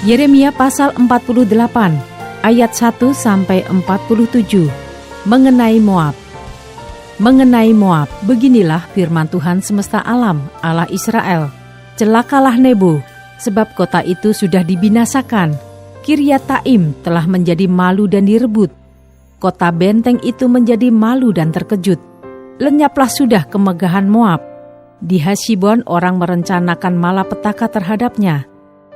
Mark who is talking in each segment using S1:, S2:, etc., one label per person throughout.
S1: Yeremia pasal 48 ayat 1-47 mengenai Moab. Mengenai Moab, beginilah firman Tuhan semesta alam, Allah Israel. Celakalah Nebo, sebab kota itu sudah dibinasakan. Kiryataim telah menjadi malu dan direbut. Kota benteng itu menjadi malu dan terkejut. Lenyaplah sudah kemegahan Moab. Di Heshbon orang merencanakan malapetaka terhadapnya.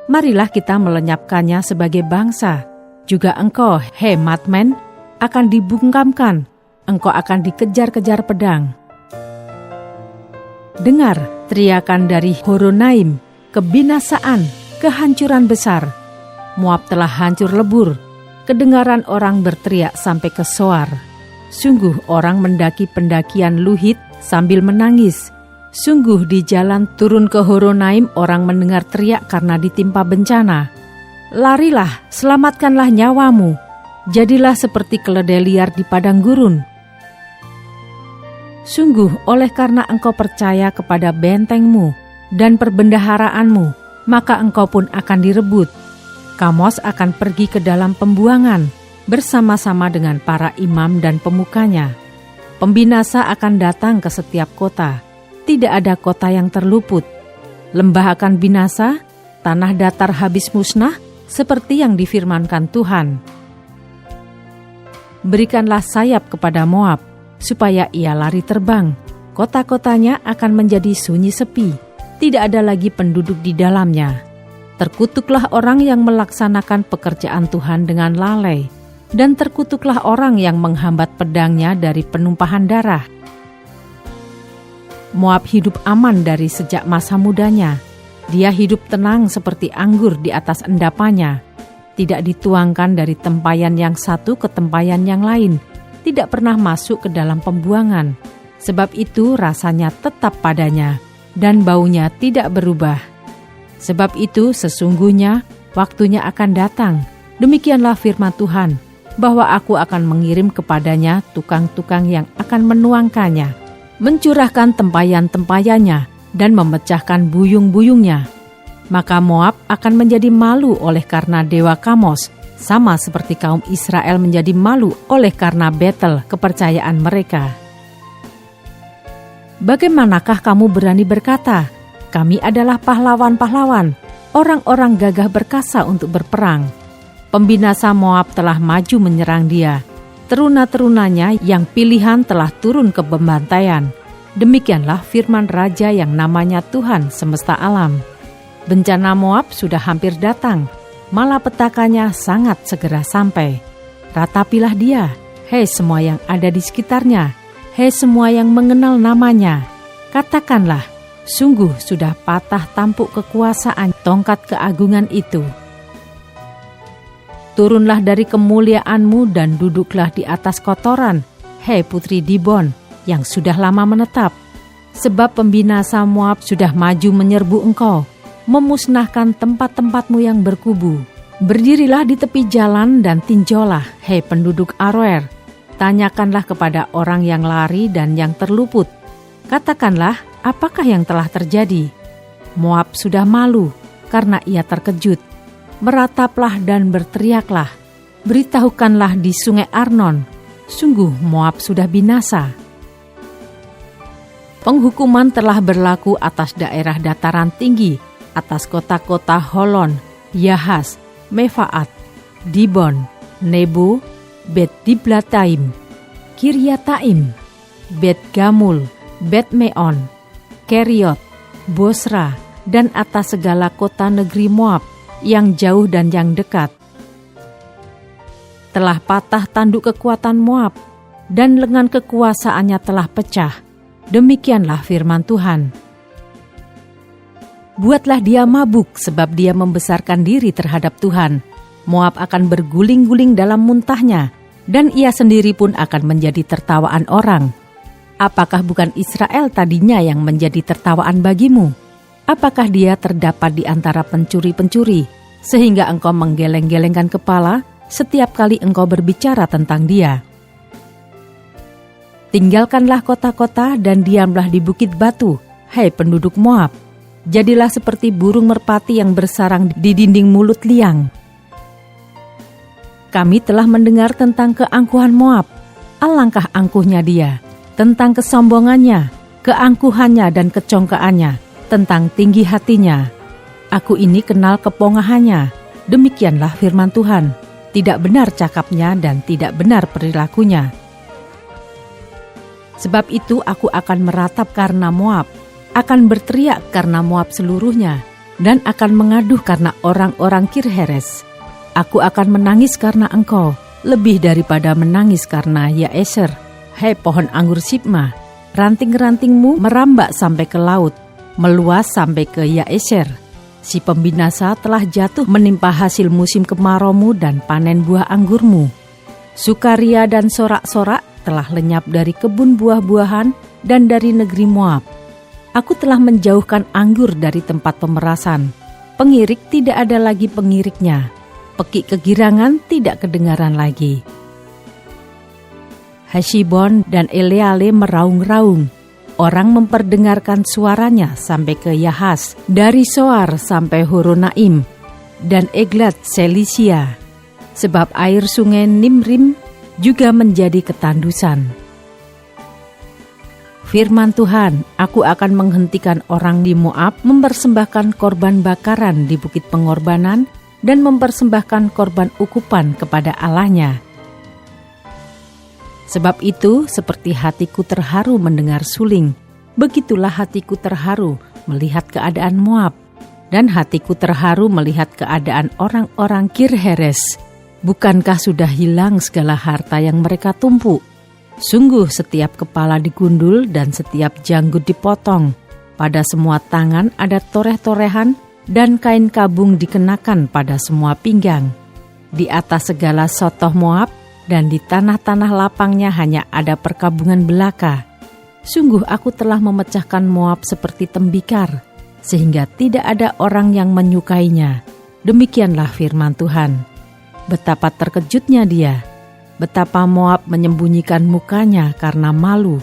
S1: Marilah kita melenyapkannya sebagai bangsa. Juga engkau, hei Madmen, akan dibungkamkan. Engkau akan dikejar-kejar pedang. Dengar teriakan dari Horonaim, kebinasaan, kehancuran besar. Moab telah hancur lebur. Kedengaran orang berteriak sampai ke Soar. Sungguh orang mendaki pendakian Luhit sambil menangis. Sungguh di jalan turun ke Horonaim orang mendengar teriak karena ditimpa bencana. Larilah, selamatkanlah nyawamu. Jadilah seperti keledai liar di padang gurun. Sungguh oleh karena engkau percaya kepada bentengmu dan perbendaharaanmu, maka engkau pun akan direbut. Kamos akan pergi ke dalam pembuangan bersama-sama dengan para imam dan pemukanya. Pembinasa akan datang ke setiap kota. Tidak ada kota yang terluput. Lembah akan binasa, tanah datar habis musnah, seperti yang difirmankan Tuhan. Berikanlah sayap kepada Moab, supaya ia lari terbang. Kota-kotanya akan menjadi sunyi sepi, tidak ada lagi penduduk di dalamnya. Terkutuklah orang yang melaksanakan pekerjaan Tuhan dengan lalai, dan terkutuklah orang yang menghambat pedangnya dari penumpahan darah. Moab hidup aman dari sejak masa mudanya. Dia hidup tenang seperti anggur di atas endapannya. Tidak dituangkan dari tempayan yang satu ke tempayan yang lain. Tidak pernah masuk ke dalam pembuangan. Sebab itu rasanya tetap padanya, dan baunya tidak berubah. Sebab itu sesungguhnya waktunya akan datang. Demikianlah firman Tuhan, bahwa aku akan mengirim kepadanya tukang-tukang yang akan menuangkannya, mencurahkan tempayan-tempayannya dan memecahkan buyung-buyungnya. Maka Moab akan menjadi malu oleh karena dewa Kamos, sama seperti kaum Israel menjadi malu oleh karena Betel, kepercayaan mereka. Bagaimanakah kamu berani berkata, kami adalah pahlawan-pahlawan, orang-orang gagah berkasa untuk berperang. Pembinasa Moab telah maju menyerang dia. Teruna-terunanya yang pilihan telah turun ke pembantaian. Demikianlah firman Raja yang namanya Tuhan semesta alam. Bencana Moab sudah hampir datang, malapetakanya sangat segera sampai. Ratapilah dia, hei semua yang ada di sekitarnya, hei semua yang mengenal namanya. Katakanlah, sungguh sudah patah tampuk kekuasaan tongkat keagungan itu. Turunlah dari kemuliaanmu dan duduklah di atas kotoran, hei putri Dibon, yang sudah lama menetap. Sebab pembinasa Moab sudah maju menyerbu engkau, memusnahkan tempat-tempatmu yang berkubu. Berdirilah di tepi jalan dan tinjaulah, hei penduduk Aroer. Tanyakanlah kepada orang yang lari dan yang terluput. Katakanlah, apakah yang telah terjadi? Moab sudah malu, karena ia terkejut. Merataplah dan berteriaklah. Beritahukanlah di sungai Arnon, sungguh Moab sudah binasa. Penghukuman telah berlaku atas daerah dataran tinggi, atas kota-kota Holon, Yahas, Mefaat, Dibon, Nebo, Bet-Diblataim, Kiryataim, Bet-Gamul, Bet-Meon, Keriot, Bosra, dan atas segala kota negeri Moab, yang jauh dan yang dekat. Telah patah tanduk kekuatan Moab, dan lengan kekuasaannya telah pecah. Demikianlah firman Tuhan. Buatlah dia mabuk, sebab dia membesarkan diri terhadap Tuhan. Moab akan berguling-guling dalam muntahnya, dan ia sendiri pun akan menjadi tertawaan orang. Apakah bukan Israel tadinya yang menjadi tertawaan bagimu? Apakah dia terdapat di antara pencuri-pencuri, sehingga engkau menggeleng-gelengkan kepala setiap kali engkau berbicara tentang dia? Tinggalkanlah kota-kota dan diamlah di bukit batu, hai penduduk Moab. Jadilah seperti burung merpati yang bersarang di dinding mulut liang. Kami telah mendengar tentang keangkuhan Moab. Alangkah angkuhnya dia, tentang kesombongannya, keangkuhannya dan kecongkaannya, tentang tinggi hatinya. Aku ini kenal kepongahannya. Demikianlah firman Tuhan. Tidak benar cakapnya dan tidak benar perilakunya. Sebab itu aku akan meratap karena Moab, akan berteriak karena Moab seluruhnya, dan akan mengaduh karena orang-orang Kirheres. Aku akan menangis karena engkau, lebih daripada menangis karena Yaeser. Hei pohon anggur Sibma, ranting-rantingmu merambak sampai ke laut, meluas sampai ke Yaeser. Si pembinasa telah jatuh menimpa hasil musim kemaraumu dan panen buah anggurmu. Sukaria dan sorak-sorak telah lenyap dari kebun buah-buahan dan dari negeri Moab. Aku telah menjauhkan anggur dari tempat pemerasan. Pengirik tidak ada lagi pengiriknya. Pekik kegirangan tidak kedengaran lagi. Heshibon dan Eleale meraung-raung. Orang memperdengarkan suaranya sampai ke Yahas, dari Soar sampai Horonaim, dan Eglat Selisia. Sebab air sungai Nimrim juga menjadi ketandusan. Firman Tuhan, aku akan menghentikan orang di Moab mempersembahkan korban bakaran di bukit pengorbanan dan mempersembahkan korban ukupan kepada Allahnya. Sebab itu, seperti hatiku terharu mendengar suling, begitulah hatiku terharu melihat keadaan Moab, dan hatiku terharu melihat keadaan orang-orang Kirheres. Bukankah sudah hilang segala harta yang mereka tumpuk? Sungguh setiap kepala digundul dan setiap janggut dipotong. Pada semua tangan ada toreh-torehan dan kain kabung dikenakan pada semua pinggang. Di atas segala sotoh Moab dan di tanah-tanah lapangnya hanya ada perkabungan belaka. Sungguh aku telah memecahkan Moab seperti tembikar, sehingga tidak ada orang yang menyukainya. Demikianlah firman Tuhan. Betapa terkejutnya dia, betapa Moab menyembunyikan mukanya karena malu.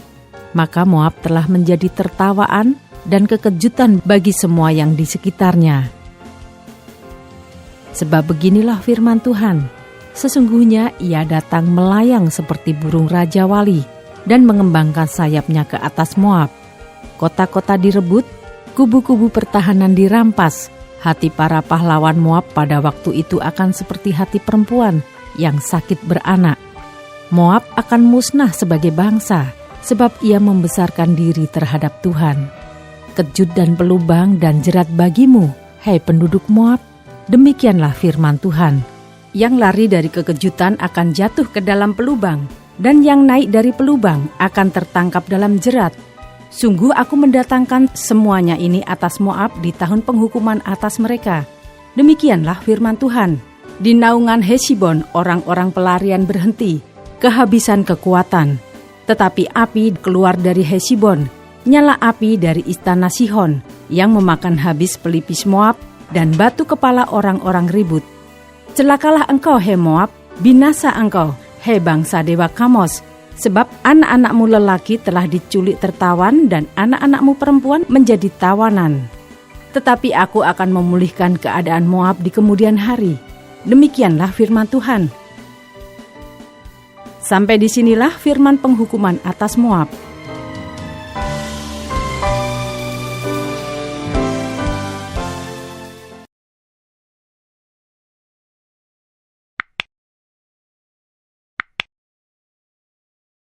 S1: Maka Moab telah menjadi tertawaan dan kekejutan bagi semua yang di sekitarnya. Sebab beginilah firman Tuhan, sesungguhnya ia datang melayang seperti burung Raja Wali dan mengembangkan sayapnya ke atas Moab. Kota-kota direbut, kubu-kubu pertahanan dirampas. Hati para pahlawan Moab pada waktu itu akan seperti hati perempuan yang sakit beranak. Moab akan musnah sebagai bangsa, sebab ia membesarkan diri terhadap Tuhan. Kejut dan pelubang dan jerat bagimu, hai penduduk Moab. Demikianlah firman Tuhan. Yang lari dari kekejutan akan jatuh ke dalam pelubang, dan yang naik dari pelubang akan tertangkap dalam jerat. Sungguh aku mendatangkan semuanya ini atas Moab di tahun penghukuman atas mereka. Demikianlah firman Tuhan. Di naungan Heshibon orang-orang pelarian berhenti, kehabisan kekuatan. Tetapi api keluar dari Heshibon, nyala api dari istana Sihon yang memakan habis pelipis Moab dan batu kepala orang-orang ribut. Celakalah engkau, hei Moab, binasa engkau, hei bangsa dewa Kamos, sebab anak-anakmu lelaki telah diculik tertawan dan anak-anakmu perempuan menjadi tawanan. Tetapi aku akan memulihkan keadaan Moab di kemudian hari. Demikianlah firman Tuhan. Sampai disinilah firman penghukuman atas Moab.